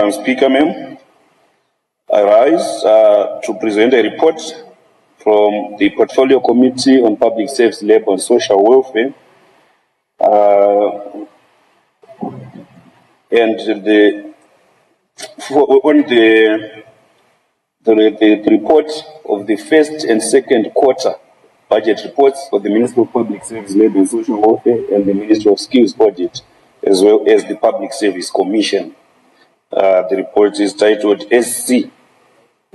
Madam Speaker, ma'am, I rise to present a report from the Portfolio Committee on Public Service, Labour and Social Welfare, and on the report of the first and second quarter budget reports for the Ministry of Public Service, Labour and Social Welfare and the Ministry of Skills Audit, as well as the Public Service Commission. The report is titled SC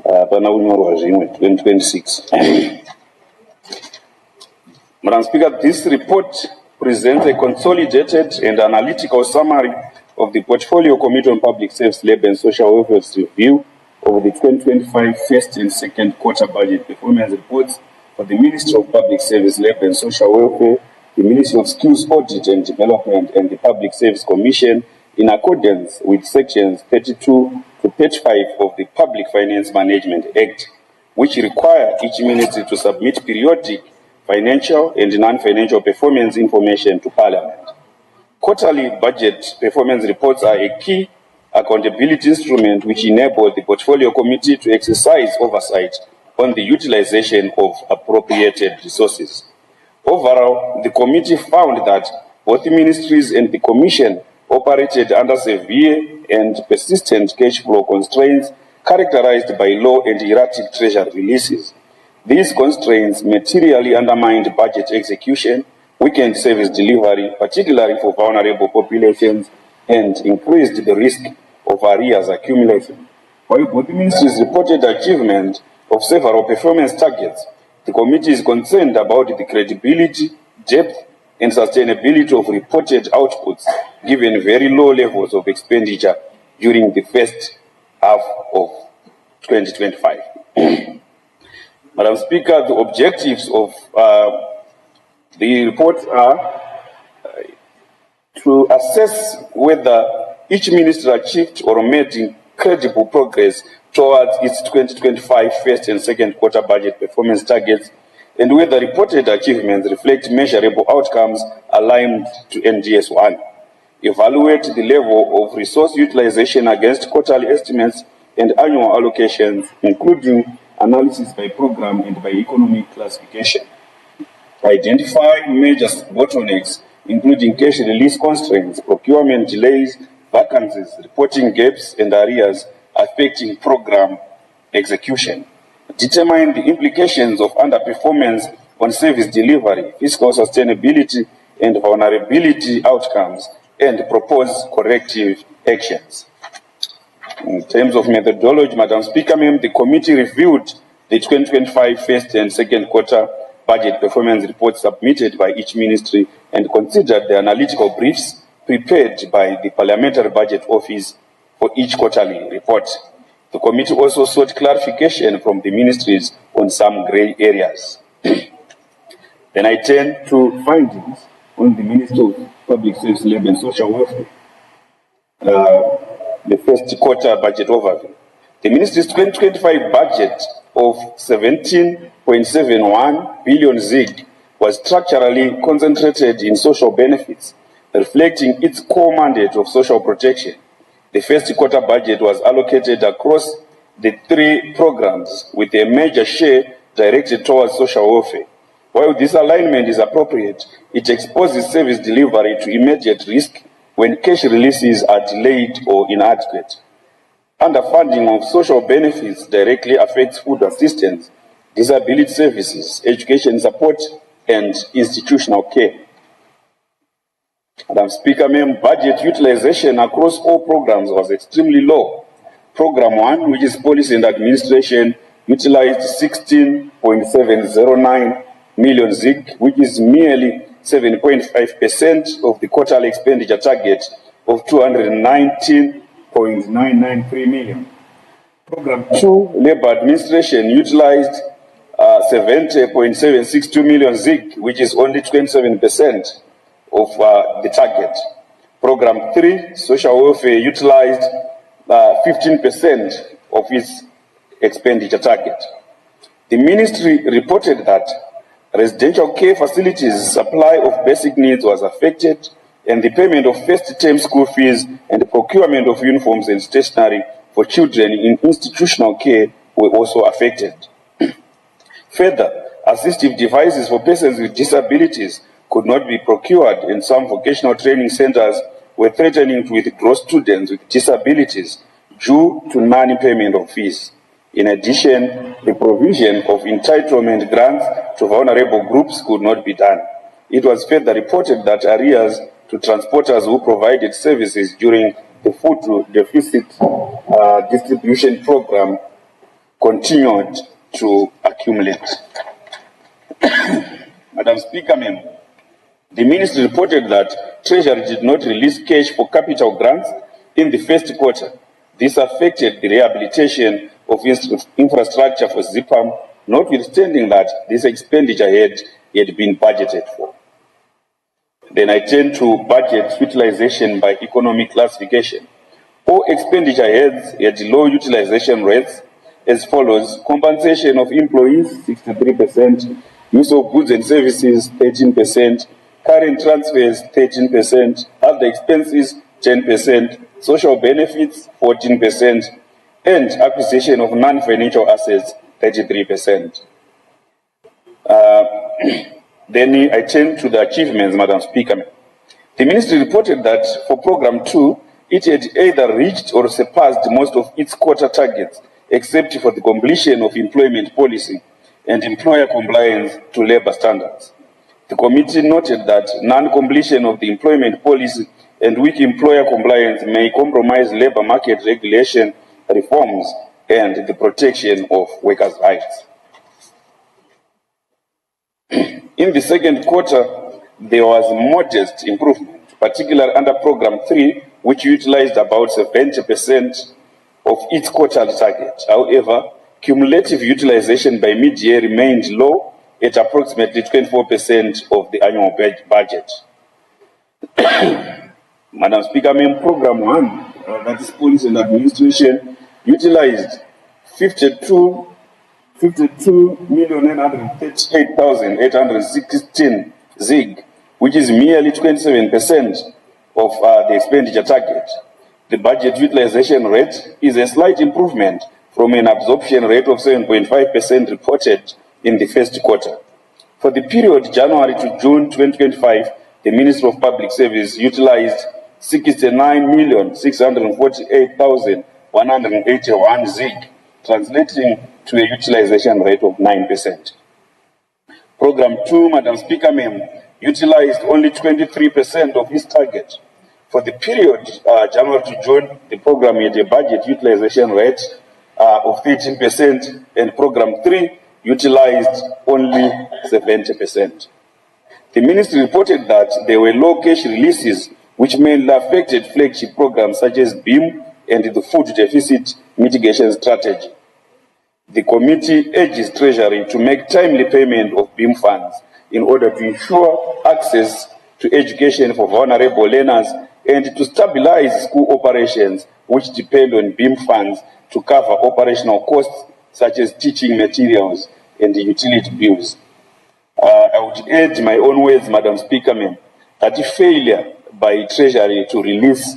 2026. Madam Speaker, this report presents a consolidated and analytical summary of the Portfolio Committee on Public Service, Labour and Social Welfare's review of the 2025 first and second quarter budget performance reports for the Ministry of Public Service, Labour and Social Welfare, the Ministry of Skills Audit and Development, and the Public Service Commission, in accordance with sections 32 to 35 of the Public Finance Management Act, which require each ministry to submit periodic financial and non-financial performance information to Parliament. Quarterly budget performance reports are a key accountability instrument which enable the Portfolio Committee to exercise oversight on the utilization of appropriated resources. Overall, the committee found that both the ministries and the Commission operated under severe and persistent cash flow constraints characterized by low and erratic treasury releases. These constraints materially undermined budget execution, weakened service delivery, particularly for vulnerable populations, and increased the risk of arrears accumulation. While both ministries reported achievement of several performance targets, the committee is concerned about the credibility, depth, and sustainability of reported outputs, given very low levels of expenditure during the first half of 2025. Madam Speaker, the objectives of the report are to assess whether each ministry achieved or made incredible progress towards its 2025 first and second quarter budget performance targets, and whether reported achievements reflect measurable outcomes aligned to NDS 1. Evaluate the level of resource utilization against quarterly estimates and annual allocations, including analysis by program and by economic classification. Identify major bottlenecks, including cash release constraints, procurement delays, vacancies, reporting gaps, and arrears affecting program execution. Determine the implications of underperformance on service delivery, fiscal sustainability, and vulnerability outcomes, and propose corrective actions. In terms of methodology, Madam Speaker, the committee reviewed the 2025 first and second quarter budget performance reports submitted by each ministry and considered the analytical briefs prepared by the Parliamentary Budget Office for each quarterly report. The committee also sought clarification from the ministries on some grey areas. Then I turn to findings on the Ministry of Public Service, Labour and Social Welfare. The first quarter budget overview. The ministry's 2025 budget of 17.71 billion ZiG was structurally concentrated in social benefits, reflecting its core mandate of social protection. The first quarter budget was allocated across the three programs with a major share directed towards social welfare. While this alignment is appropriate, it exposes service delivery to immediate risk when cash releases are delayed or inadequate. Underfunding of social benefits directly affects food assistance, disability services, education support, and institutional care. Madam Speaker, budget utilization across all programs was extremely low. Program 1, which is Policy and Administration, utilized 16.709 million ZiG, which is merely 7.5% of the quarterly expenditure target of 219.993 million. Program 2, Labour Administration, utilized 70.762 million ZiG, which is only 27% of the target. Program 3, Social Welfare, utilized 15% of its expenditure target. The ministry reported that residential care facilities supply of basic needs was affected and the payment of first-term school fees and the procurement of uniforms and stationery for children in institutional care were also affected. Further, assistive devices for persons with disabilities could not be procured, and some vocational training centers were threatening to withdraw students with disabilities due to non-payment of fees. In addition, the provision of entitlement grants to vulnerable groups could not be done. It was further reported that arrears to transporters who provided services during the food deficit distribution program continued to accumulate. Madam Speaker, the Ministry reported that Treasury did not release cash for capital grants in the first quarter. This affected the rehabilitation of infrastructure for ZIPAM, notwithstanding that this expenditure had been budgeted for. Then I turn to budget utilization by economic classification. All expenditure heads had low utilization rates as follows: compensation of employees 63%, use of goods and services 13%, current transfers 13%, other expenses 10%, social benefits 14%, and acquisition of non-financial assets 33%. Then I turn to the achievements, Madam Speaker. The Ministry reported that for Program 2, it had either reached or surpassed most of its quota targets, except for the completion of employment policy and employer compliance to labor standards. The committee noted that non-completion of the employment policy and weak employer compliance may compromise labor market regulation reforms and the protection of workers' rights. In the second quarter, there was modest improvement, particularly under Program 3, which utilized about 70% of its quarterly target. However, cumulative utilization by mid-year remained low at approximately 24% of the annual budget. Madam Speaker, Program 1, that is Policy and Administration, utilized 52,938,816 ZIG, which is merely 27% of the expenditure target. The budget utilization rate is a slight improvement from an absorption rate of 7.5% reported in the first quarter. For the period January to June 2025, the Ministry of Public Service utilized 69,648,181 ZIG, translating to a utilization rate of 9%. Program 2, Madam Speaker, utilized only 23% of its target. For the period January to June, the program had a budget utilization rate of 13%, and Program 3 utilized only 70%. The Ministry reported that there were low cash releases, which mainly affected flagship programs such as BEAM and the food deficit mitigation strategy. The committee urges Treasury to make timely payment of BEAM funds in order to ensure access to education for vulnerable learners and to stabilize school operations which depend on BEAM funds to cover operational costs such as teaching materials and the utility bills. I would add my own words, Madam Speaker, that if failure by Treasury to release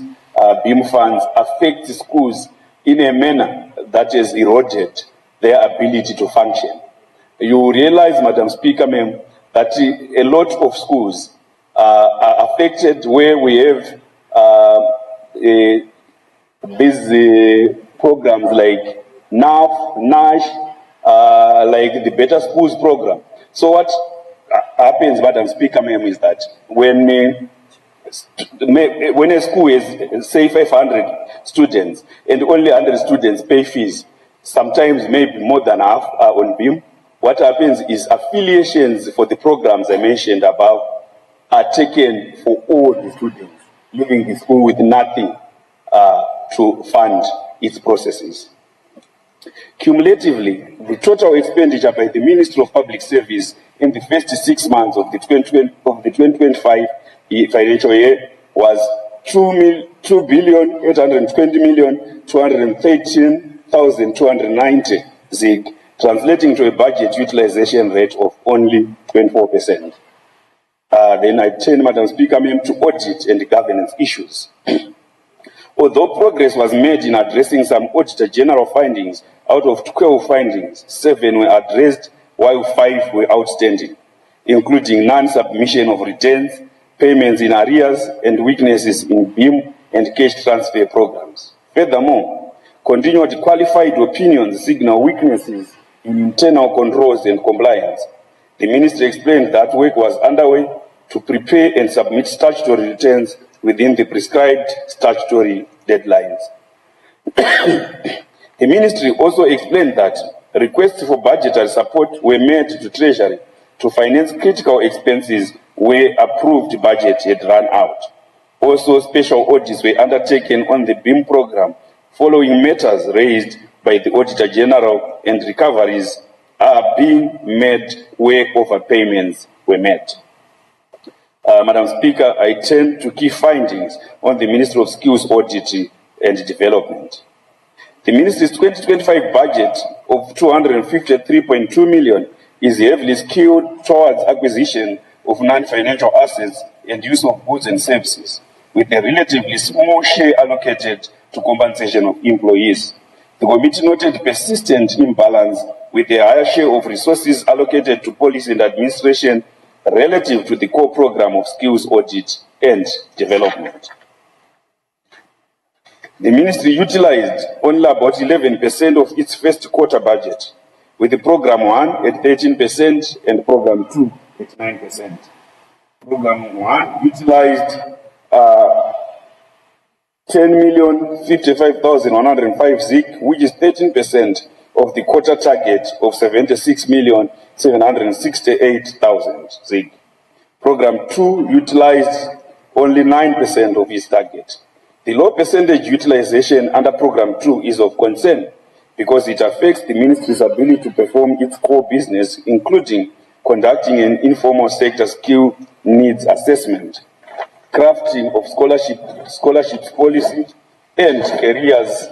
BEAM funds affects schools in a manner that has eroded their ability to function. You realize, Madam Speaker, that a lot of schools are affected where we have these programs like NAF, NASH, like the Better Schools program. So what happens, Madam Speaker, is that when a school has, say, 500 students and only 100 students pay fees, sometimes maybe more than half are on BEAM, what happens is affiliations for the programs I mentioned above are taken for all the students, leaving the school with nothing to fund its processes. Cumulatively, the total expenditure by the Ministry of Public Service in the first 6 months of the 2025 financial year was 2,820,213,290 ZIG, translating to a budget utilization rate of only 24%. Then I turn, Madam Speaker, ma'am, to audit and governance issues. Although progress was made in addressing some Auditor General findings, out of 12 findings, 7 were addressed while 5 were outstanding, including non-submission of returns, payments in arrears, and weaknesses in BIM and cash transfer programs. Furthermore, continued qualified opinions signal weaknesses in internal controls and compliance. The Ministry explained that work was underway to prepare and submit statutory returns within the prescribed statutory deadlines. The Ministry also explained that requests for budgetary support were made to Treasury to finance critical expenses where approved budget had run out. Also, special audits were undertaken on the BIM program following matters raised by the Auditor General, and recoveries are being made where overpayments were made. Madam Speaker, I turn to key findings on the Ministry of Skills Audit and Development. The Ministry's 2025 budget of 253.2 million is heavily skewed towards acquisition of non-financial assets and use of goods and services, with a relatively small share allocated to compensation of employees. The committee noted persistent imbalance with a higher share of resources allocated to policy and administration relative to the core program of skills audit and development. The Ministry utilized only about 11% of its first quarter budget, with the Program 1 at 13% and Program 2 at 9%. Program 1 utilized 10,055,105 ZIG, which is 13% of the quarter target of 76,768,000 ZIG. Program 2 utilized only 9% of its target. The low percentage utilization under Program 2 is of concern because it affects the Ministry's ability to perform its core business, including conducting an informal sector skill needs assessment, crafting of scholarships policy, and careers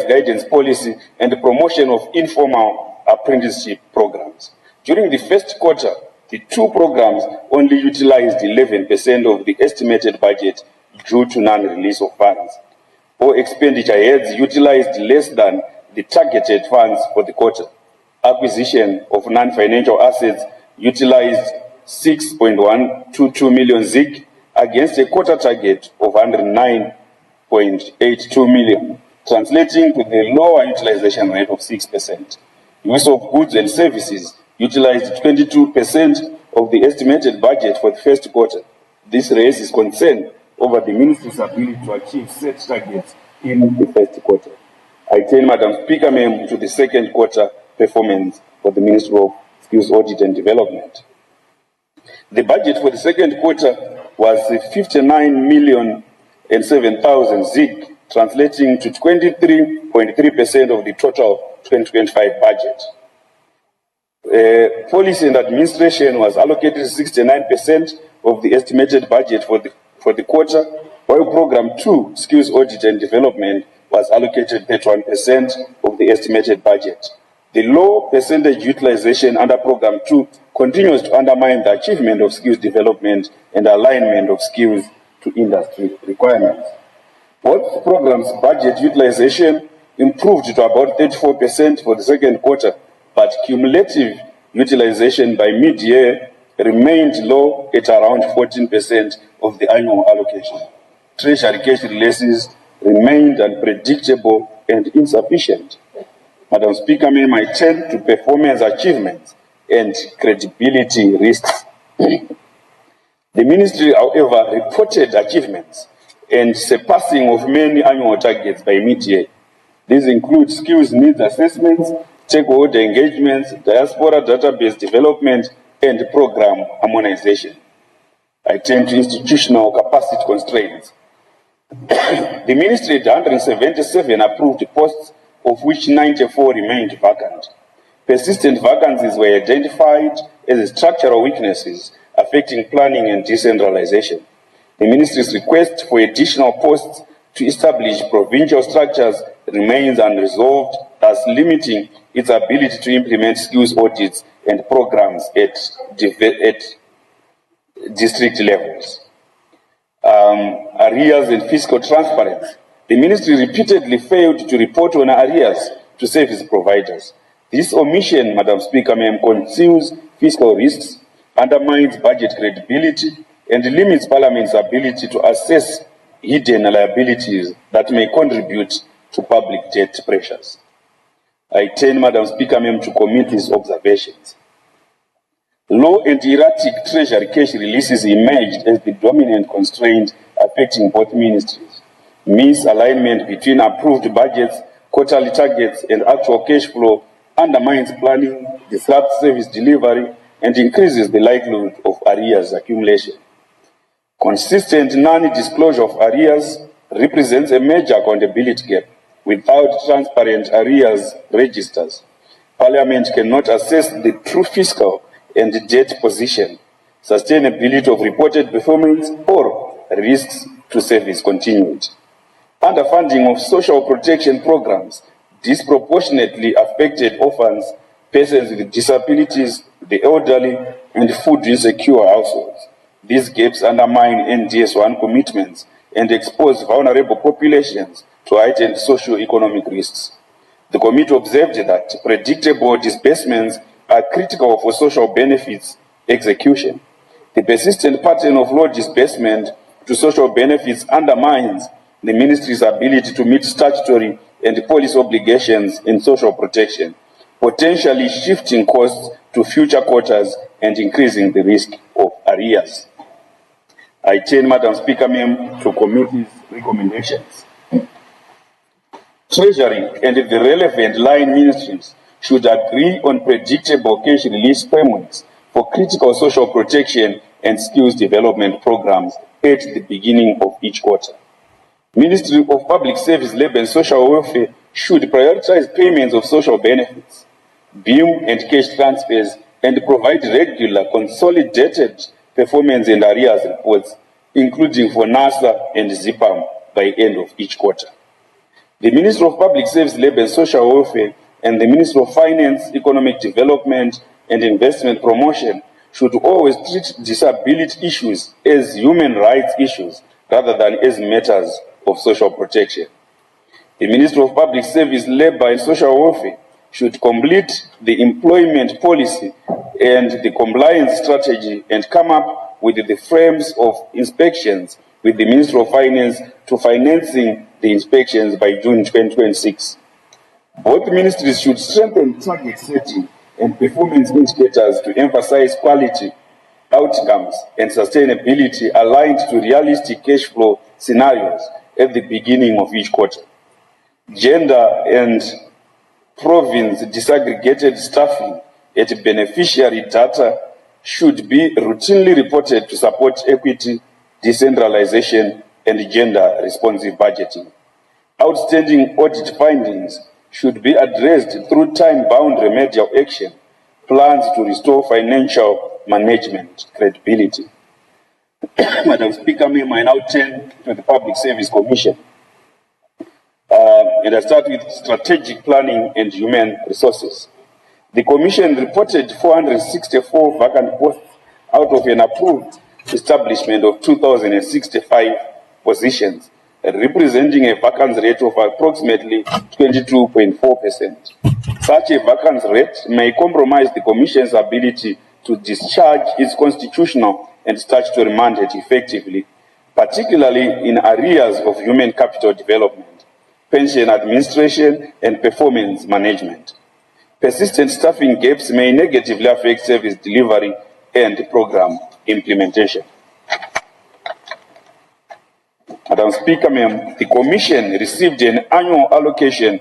guidance policy, and the promotion of informal apprenticeship programs. During the first quarter, the two programs only utilized 11% of the estimated budget due to non-release of funds. All expenditure heads utilized less than the targeted funds for the quarter. Acquisition of non-financial assets utilized 6.122 million ZIG against a quarter target of 109.82 million, translating to the lower utilization rate of 6%. Use of goods and services utilized 22% of the estimated budget for the first quarter. This raises concern over the Ministry's ability to achieve set targets in the first quarter. I turn, Madam Speaker, ma'am, to the second quarter performance for the Ministry of Skills Audit and Development. The budget for the second quarter was 59,007,000 ZIG, translating to 23.3% of the total 2025 budget. Policy and administration was allocated 69% of the estimated budget for the quarter, while Program 2, Skills Audit and Development, was allocated 31% of the estimated budget. The low percentage utilization under Program 2 continues to undermine the achievement of skills development and alignment of skills to industry requirements. Both programs' budget utilization improved to about 34% for the second quarter, but cumulative utilization by mid-year remained low at around 14% of the annual allocation. Treasury cash releases remained unpredictable and insufficient. Madam Speaker, ma'am, I turn to performance achievements and credibility risks. The Ministry, however, reported achievements and surpassing of many annual targets by mid-year. These include skills needs assessments, stakeholder engagements, diaspora database development, and program harmonization. I turn to institutional capacity constraints. The Ministry had 177 approved posts, of which 94 remained vacant. Persistent vacancies were identified as structural weaknesses affecting planning and decentralization. The Ministry's request for additional posts to establish provincial structures remains unresolved thus limiting its ability to implement skills audits and programs at district levels. Arrears and fiscal transparency. The ministry repeatedly failed to report on arrears to service providers. This omission, Madam Speaker, conceals fiscal risks, undermines budget credibility, and limits Parliament's ability to assess hidden liabilities that may contribute to public debt pressures. I turn, Madam Speaker, to committee's observations. Low and erratic Treasury cash releases emerged as the dominant constraint affecting both ministries. Misalignment between approved budgets, quarterly targets, and actual cash flow undermines planning, disrupts service delivery, and increases the likelihood of arrears accumulation. Consistent non-disclosure of arrears represents a major accountability gap. Without transparent arrears registers, Parliament cannot assess the true fiscal and debt position, sustainability of reported performance, or risks to service continuity. Underfunding of social protection programs disproportionately affected orphans, persons with disabilities, the elderly, and food insecure households. These gaps undermine NDS1 commitments and expose vulnerable populations to heightened socio-economic risks. The committee observed that predictable disbursements are critical for social benefits execution. The persistent pattern of low disbursement to social benefits undermines the ministry's ability to meet statutory and policy obligations in social protection, potentially shifting costs to future quarters and increasing the risk of arrears. I turn, Madam Speaker, to committee's recommendations. Treasury and the relevant line ministries should agree on predictable cash release frameworks for critical social protection and skills development programs at the beginning of each quarter. Ministry of Public Service, Labour and Social Welfare should prioritize payments of social benefits, BIM and cash transfers, and provide regular consolidated performance and arrears reports, including for NASA and ZIPAM by end of each quarter. The Ministry of Public Service, Labour and Social Welfare and the Ministry of Finance, Economic Development and Investment Promotion should always treat disability issues as human rights issues rather than as matters of social protection. The Ministry of Public Service, Labour and Social Welfare should complete the employment policy and the compliance strategy and come up with the frames of inspections with the Ministry of Finance to financing the inspections by June 2026. Both ministries should strengthen target setting and performance indicators to emphasize quality, outcomes, and sustainability aligned to realistic cash flow scenarios at the beginning of each quarter. Gender and province disaggregated staffing at beneficiary data should be routinely reported to support equity, decentralization, and gender-responsive budgeting. Outstanding audit findings should be addressed through time-bound remedial action, plans to restore financial management credibility. Madam Speaker, may I now turn to the Public Service Commission. And I start with strategic planning and human resources. The Commission reported 464 vacant posts out of an approved establishment of 2,065 positions, representing a vacancy rate of approximately 22.4%. Such a vacancy rate may compromise the Commission's ability to discharge its constitutional and statutory mandate effectively, particularly in areas of human capital development, pension administration, and performance management. Persistent staffing gaps may negatively affect service delivery and program implementation. Madam Speaker, the Commission received an annual allocation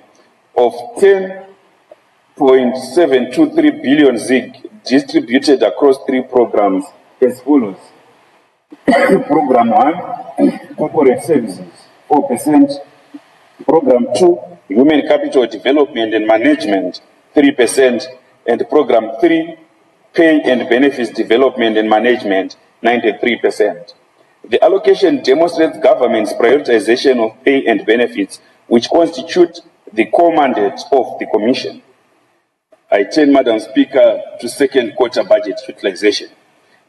of 10.723 billion ZIG distributed across 3 programs as follows. Program 1, Corporate Services, 4%. Program 2, Human Capital Development and Management, 3%. And Program 3, Pay and Benefits Development and Management, 93%. The allocation demonstrates government's prioritization of pay and benefits, which constitute the core mandate of the Commission. I turn, Madam Speaker, to second quarter budget utilization.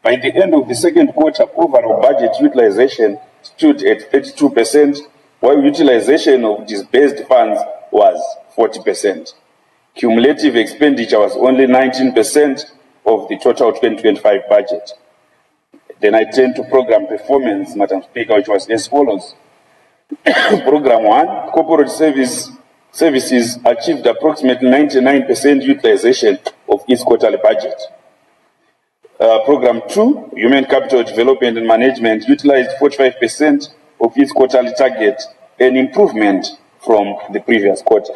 By the end of the second quarter, overall budget utilization stood at 32%, while utilization of disbursed funds was 40%. Cumulative expenditure was only 19% of the total 2025 budget. Then I turn to program performance, Madam Speaker, which was as follows. Program 1, corporate services achieved approximately 99% utilization of its quarterly budget. Program 2, human capital development and management, utilized 45% of its quarterly target, an improvement from the previous quarter.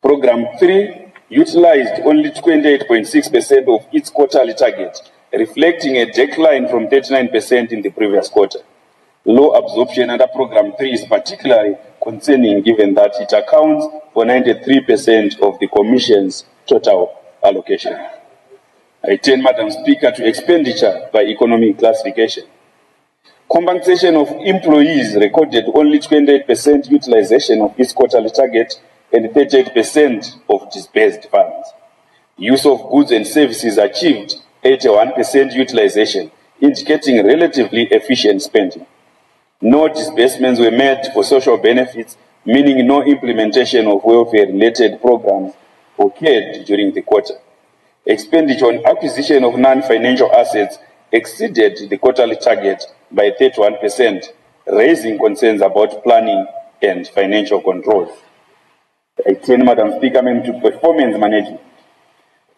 Program 3 utilized only 28.6% of its quarterly target, reflecting a decline from 39% in the previous quarter. Low absorption under Program 3 is particularly concerning given that it accounts for 93% of the Commission's total allocation. I turn, Madam Speaker, to expenditure by economic classification. Compensation of employees recorded only 28% utilization of its quarterly target and 38% of disbursed funds. Use of goods and services achieved 81% utilization, indicating relatively efficient spending. No disbursements were made for social benefits, meaning no implementation of welfare-related programs occurred during the quarter. Expenditure on acquisition of non-financial assets exceeded the quarterly target by 31%, raising concerns about planning and financial controls. I turn, Madam Speaker, to performance management.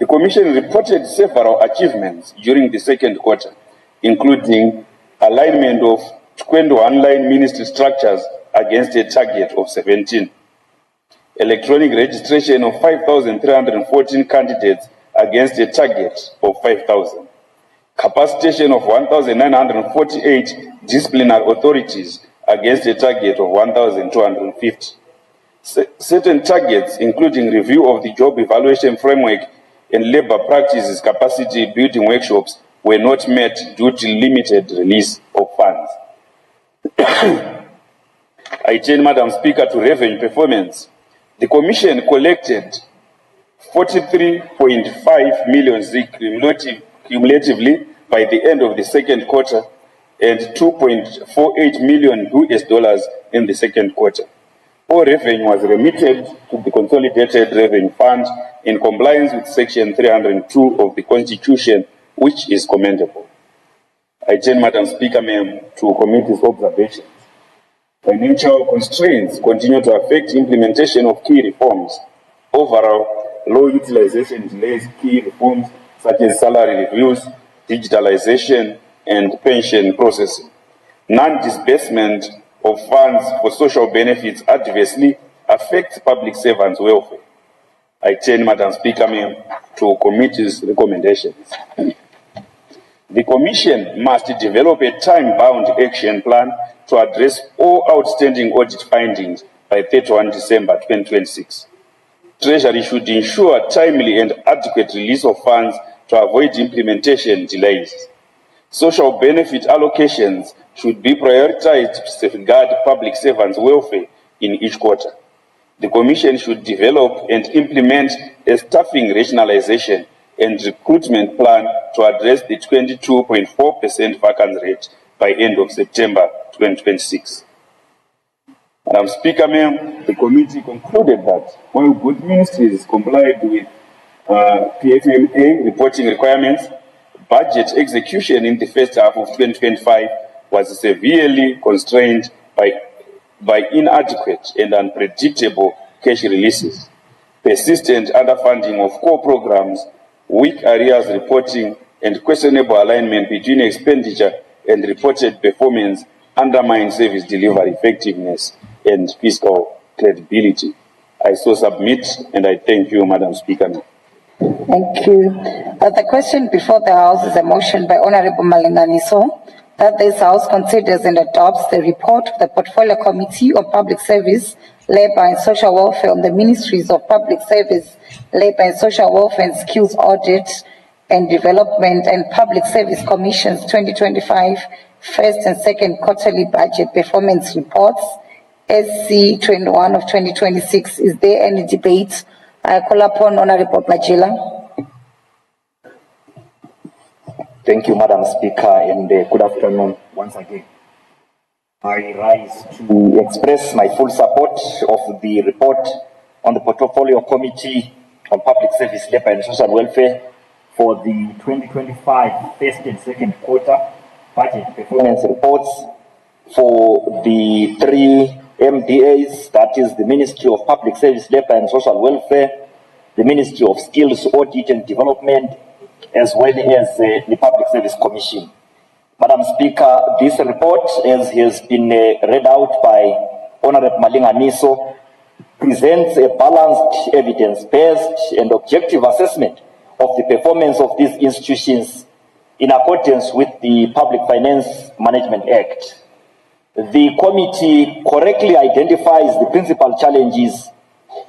The Commission reported several achievements during the second quarter, including alignment of 21 line ministry structures against a target of 17, electronic registration of 5,314 candidates against a target of 5,000, capacitation of 1,948 disciplinary authorities against a target of 1,250. Certain targets, including review of the job evaluation framework and labor practices capacity building workshops, were not met due to limited release of funds. I turn, Madam Speaker, to revenue performance. The Commission collected 43.5 million cumulatively by the end of the second quarter and $2.48 million in the second quarter. All revenue was remitted to the Consolidated Revenue Fund in compliance with Section 302 of the Constitution, which is commendable. I turn, Madam Speaker, to committee's observations. Financial constraints continue to affect implementation of key reforms. Overall, low utilization delays key reforms such as salary reviews, digitalization, and pension processing. Non-disbursement of funds for social benefits adversely affects public servants' welfare. I turn, Madam Speaker, to committee's recommendations. The Commission must develop a time-bound action plan to address all outstanding audit findings by 31 December 2026. Treasury should ensure timely and adequate release of funds to avoid implementation delays. Social benefit allocations should be prioritized to safeguard public servants' welfare in each quarter. The Commission should develop and implement a staffing rationalization and recruitment plan to address the 22.4% vacancy rate by end of September 2026. Madam Speaker, the committee concluded that while good ministries complied with PFMA reporting requirements, budget execution in the first half of 2025 was severely constrained by inadequate and unpredictable cash releases, persistent underfunding of core programs, weak arrears reporting, and questionable alignment between expenditure and reported performance undermine service delivery effectiveness and fiscal credibility. I so submit, and I thank you, Madam Speaker. Thank you. The question before the House is a motion by Honorable Malinganiso that this House considers and adopts the report of the Portfolio Committee on Public Service, Labour and Social Welfare on the Ministries of Public Service, Labour and Social Welfare and Skills Audit and Development and Public Service Commission's 2025 first and second quarterly budget performance reports SC 21 of 2026. Is there any debate? I call upon Honorable Majila. Thank you, Madam Speaker, and good afternoon once again. I rise to express my full support of the report on the Portfolio Committee on Public Service, Labour and Social Welfare for the 2025 first and second quarter budget performance reports for the three MDAs, that is the Ministry of Public Service, Labour and Social Welfare, the Ministry of Skills, Audit and Development, as well as the Public Service Commission. Madam Speaker, this report, as has been read out by Honorable Malinganiso, presents a balanced, evidence-based and objective assessment of the performance of these institutions in accordance with the Public Finance Management Act. The committee correctly identifies the principal challenges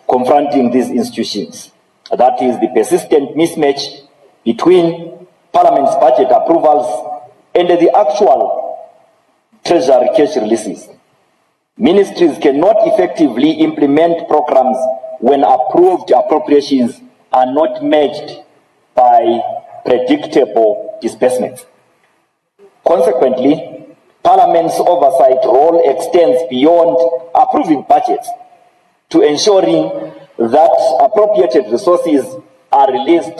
confronting these institutions. That is the persistent mismatch between Parliament's budget approvals and the actual Treasury cash releases. Ministries cannot effectively implement programs when approved appropriations are not matched by predictable disbursements. Consequently, Parliament's oversight role extends beyond approving budgets to ensuring that appropriated resources are released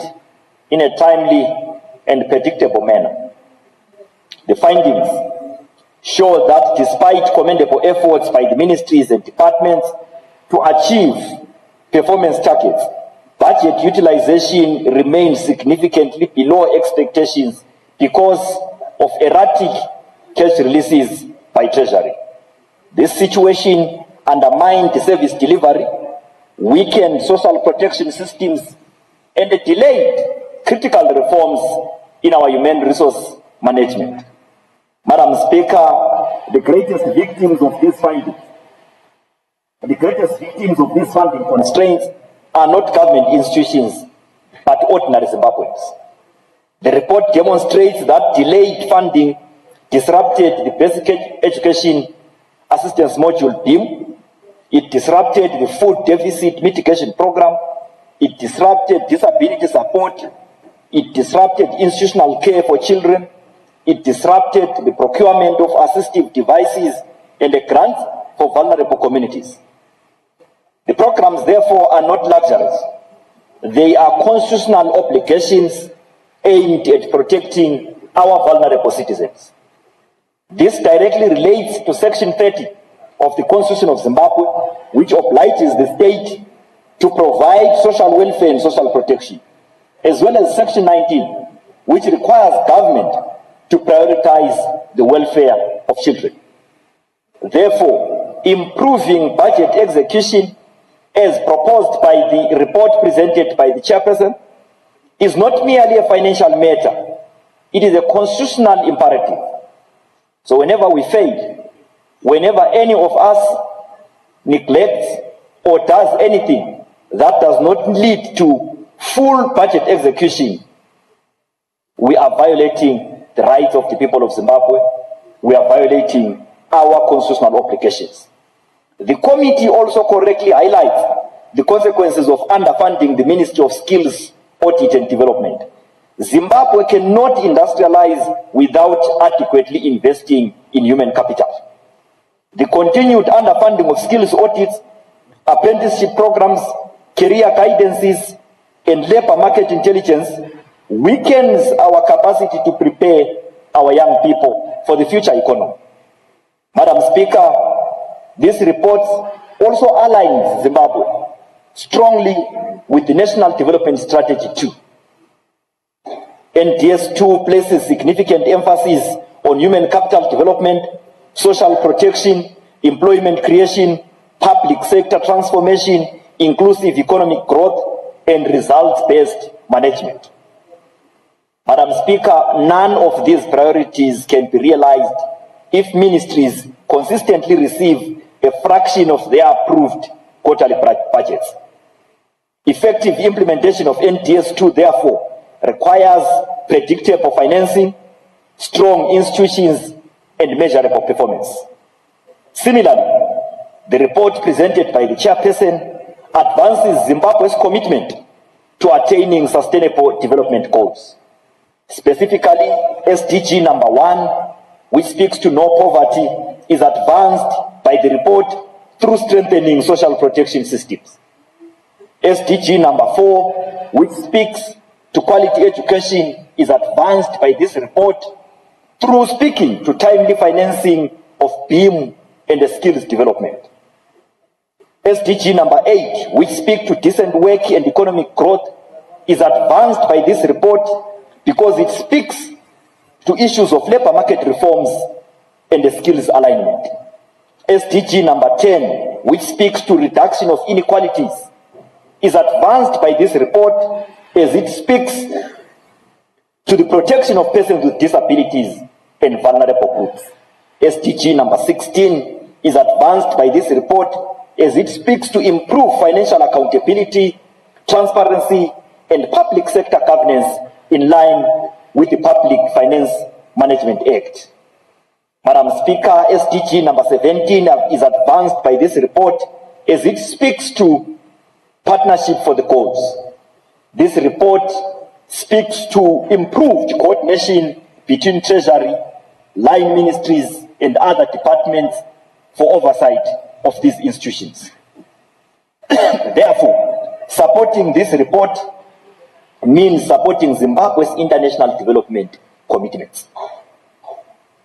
in a timely and predictable manner. The findings show that despite commendable efforts by the ministries and departments to achieve performance targets, budget utilization remains significantly below expectations because of erratic cash releases by Treasury. This situation undermined service delivery, weakened social protection systems, and delayed critical reforms in our human resource management. Madam Speaker, the greatest victims of these funding constraints are not government institutions, but ordinary Zimbabweans. The report demonstrates that delayed funding disrupted the basic education assistance module BIM, it disrupted the food deficit mitigation program, it disrupted disability support, it disrupted institutional care for children, it disrupted the procurement of assistive devices and the grants for vulnerable communities. The programs, therefore, are not luxuries. They are constitutional obligations aimed at protecting our vulnerable citizens. This directly relates to Section 30 of the Constitution of Zimbabwe, which obliges the state to provide social welfare and social protection, as well as Section 19, which requires government to prioritize the welfare of children. Therefore, improving budget execution as proposed by the report presented by the chairperson is not merely a financial matter, it is a constitutional imperative. So whenever we fail, whenever any of us neglects or does anything that does not lead to full budget execution, we are violating the rights of the people of Zimbabwe, we are violating our constitutional obligations. The committee also correctly highlights the consequences of underfunding the Ministry of Skills, Audit and Development. Zimbabwe cannot industrialize without adequately investing in human capital. The continued underfunding of skills audits, apprenticeship programs, career guidances, and labor market intelligence weakens our capacity to prepare our young people for the future economy. Madam Speaker, this report also aligns Zimbabwe strongly with the National Development Strategy 2. NDS 2 places significant emphasis on human capital development, social protection, employment creation, public sector transformation, inclusive economic growth, and results-based management. Madam Speaker, none of these priorities can be realized if ministries consistently receive a fraction of their approved quarterly budgets. Effective implementation of NDS 2, therefore, requires predictable financing, strong institutions, and measurable performance. Similarly, The report presented by the chairperson advances Zimbabwe's commitment to attaining sustainable development goals. Specifically, SDG number 1, which speaks to no poverty, is advanced by the report through strengthening social protection systems. SDG number 4, which speaks to quality education, is advanced by this report through speaking to timely financing of BEAM and the skills development. SDG number 8, which speaks to decent work and economic growth, is advanced by this report because it speaks to issues of labor market reforms and the skills alignment. SDG number 10, which speaks to reduction of inequalities, is advanced by this report as it speaks to the protection of persons with disabilities and vulnerable groups. SDG number 16 is advanced by this report as it speaks to improve financial accountability, transparency, and public sector governance in line with the Public Finance Management Act. Madam Speaker, SDG number 17 is advanced by this report as it speaks to partnership for the goals. This report speaks to improved coordination between Treasury, line ministries, and other departments for oversight of these institutions. Therefore, supporting this report means supporting Zimbabwe's international development commitments.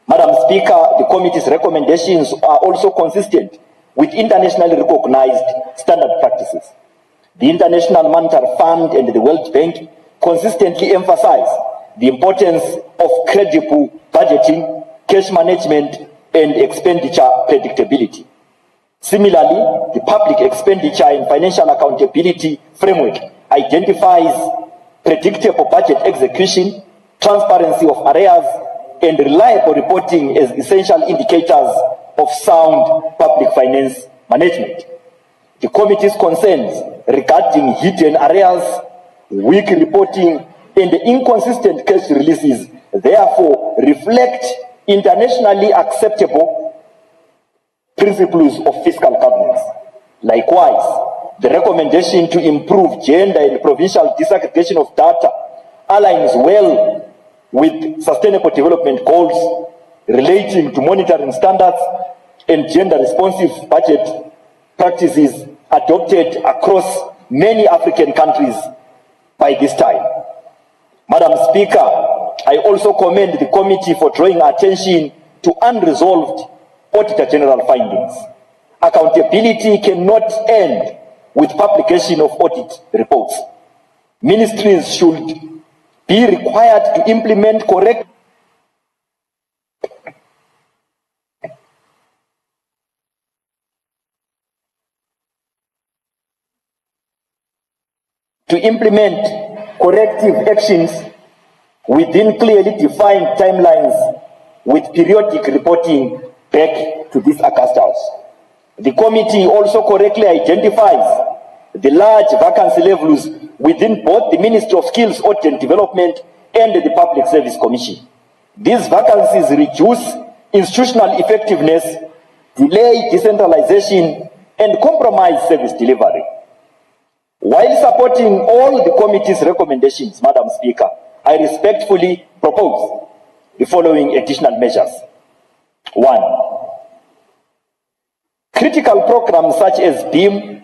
Madam Speaker, the committee's recommendations are also consistent with internationally recognized standard practices. The International Monetary Fund and the World Bank consistently emphasize the importance of credible budgeting, cash management, and expenditure predictability. Similarly, the Public Expenditure and Financial Accountability Framework identifies predictable budget execution, transparency of arrears, and reliable reporting as essential indicators of sound public finance management. The committee's concerns regarding hidden arrears, weak reporting, and inconsistent cash releases therefore reflect internationally acceptable principles of fiscal governance. Likewise, the recommendation to improve gender and provincial disaggregation of data aligns well with sustainable development goals relating to monitoring standards and gender responsive budget practices adopted across many African countries by this time. Madam Speaker, I also commend the committee for drawing attention to unresolved Auditor General findings. Accountability cannot end with publication of audit reports. Ministries should be required to implement correct corrective actions within clearly defined timelines with periodic reporting back to this August House. The committee also correctly identifies the large vacancy levels within both the Ministry of Skills, Audit and Development and the Public Service Commission. These vacancies reduce institutional effectiveness, delay decentralization, and compromise service delivery. While supporting all the committee's recommendations, Madam Speaker, I respectfully propose the following additional measures. 1. Critical programs such as BEAM,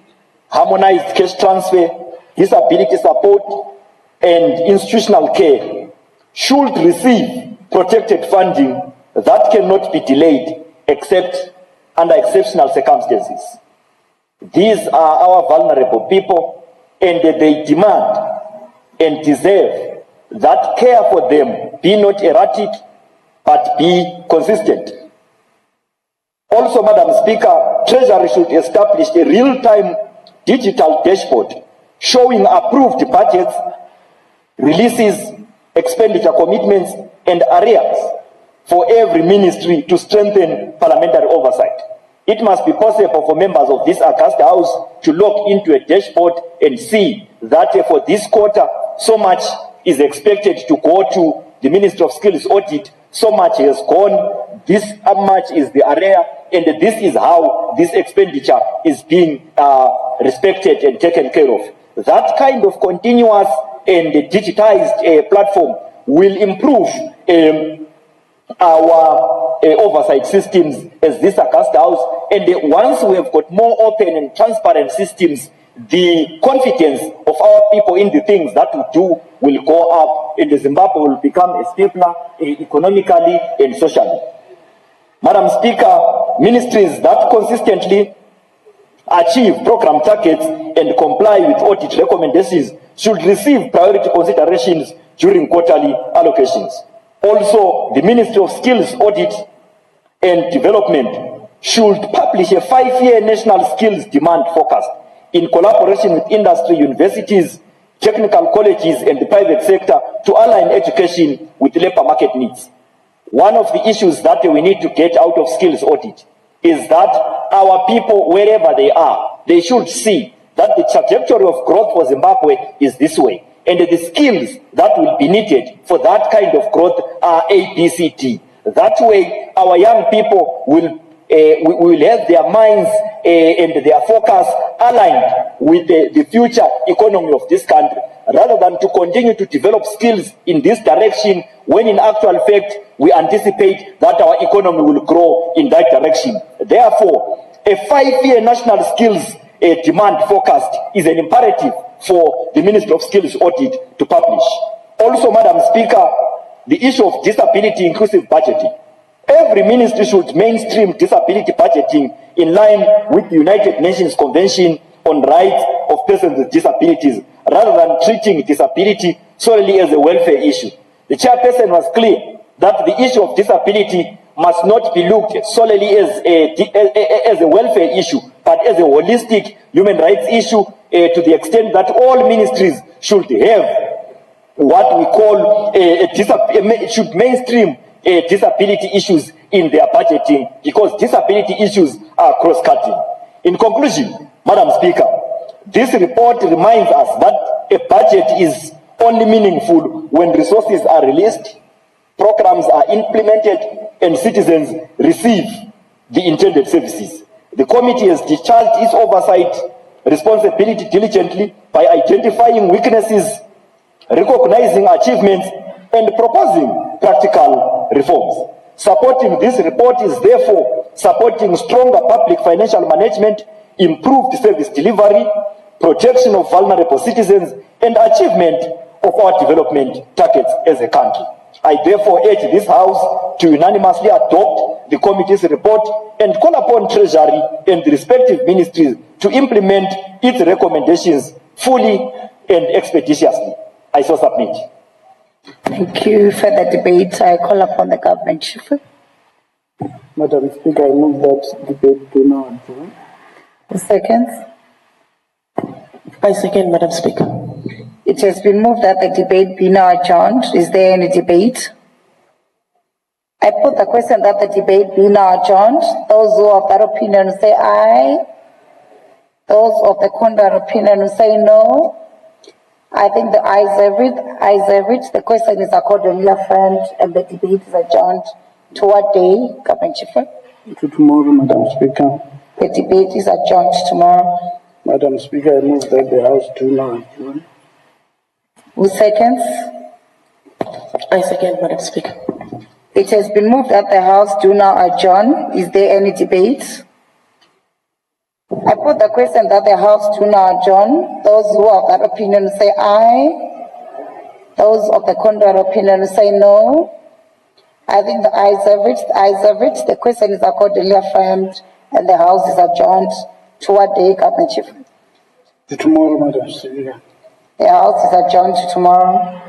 harmonized cash transfer, disability support, and institutional care should receive protected funding that cannot be delayed except under exceptional circumstances. These are our vulnerable people, and they demand and deserve that care for them be not erratic but be consistent. Also, Madam Speaker, Treasury should establish a real-time digital dashboard showing approved budgets, releases, expenditure commitments, and arrears for every ministry to strengthen parliamentary oversight. It must be possible for members of this August House to log into a dashboard and see that for this quarter, so much is expected to go to the Ministry of Skills Audit, so much has gone this much is the area, and this is how this expenditure is being respected and taken care of. That kind of continuous and digitized platform will improve our oversight systems as this Augusta House, and once we have got more open and transparent systems, the confidence of our people in the things that we do will go up, and Zimbabwe will become a stapler economically and socially. Madam Speaker, ministries that consistently achieve program targets and comply with audit recommendations should receive priority considerations during quarterly allocations. Also, the Ministry of Skills Audit and Development should publish a 5-year national skills demand forecast in collaboration with industry, universities, technical colleges, and the private sector to align education with labor market needs. One of the issues that we need to get out of skills audit is that our people, wherever they are, they should see that the trajectory of growth for Zimbabwe is this way, and the skills that will be needed for that kind of growth are A, B, C, D. That way, our young people will have their minds and their focus aligned with the future economy of this country, rather than to continue to develop skills in this direction, when in actual fact, we anticipate that our economy will grow in that direction. Therefore, a 5-year national skills demand forecast is an imperative for the Ministry of Skills Audit to publish. Also, Madam Speaker, the issue of disability inclusive budgeting. Every ministry should mainstream disability budgeting in line with the United Nations Convention on Rights of Persons with Disabilities, rather than treating disability solely as a welfare issue. The chairperson was clear that the issue of disability must not be looked at solely as a welfare issue, but as a holistic human rights issue, to the extent that all ministries should have what we call should mainstream disability issues in their budgeting, because disability issues are cross-cutting. In conclusion, Madam Speaker, this report reminds us that a budget is only meaningful when resources are released, programs are implemented, and citizens receive the intended services. The committee has discharged its oversight responsibility diligently by identifying weaknesses, recognizing achievements, and proposing practical reforms. Supporting this report is therefore supporting stronger public financial management, improved service delivery, protection of vulnerable citizens, and achievement of our development targets as a country. I therefore urge this House to unanimously adopt the committee's report and call upon Treasury and the respective ministries to implement its recommendations fully and expeditiously. I so submit. Thank you. Further debate, I call upon the government chief. Madam Speaker, I move that debate be now adjourned. Seconds. I second, Madam Speaker. It has been moved that the debate be now adjourned. Is there any debate? I put the question that the debate be now adjourned. Those who have that opinion say aye. Those of the contrary opinion say no. I think the ayes have it. Ayes have it. The question is accordingly affirmed and the debate is adjourned. To what day, Government Chief? To tomorrow, Madam Speaker. The debate is adjourned tomorrow. Madam Speaker, I move that the House do now adjourn. Who seconds? I second, Madam Speaker. It has been moved that the House do now adjourn. Is there any debate? I put the question that the House do now adjourn. Those who have that opinion say aye. Those of the contrary opinion say no. I think the ayes have it. The ayes have it. The question is accordingly affirmed and the House is adjourned. To what day, Government Chief? To tomorrow, Madam Speaker. The House is adjourned to tomorrow.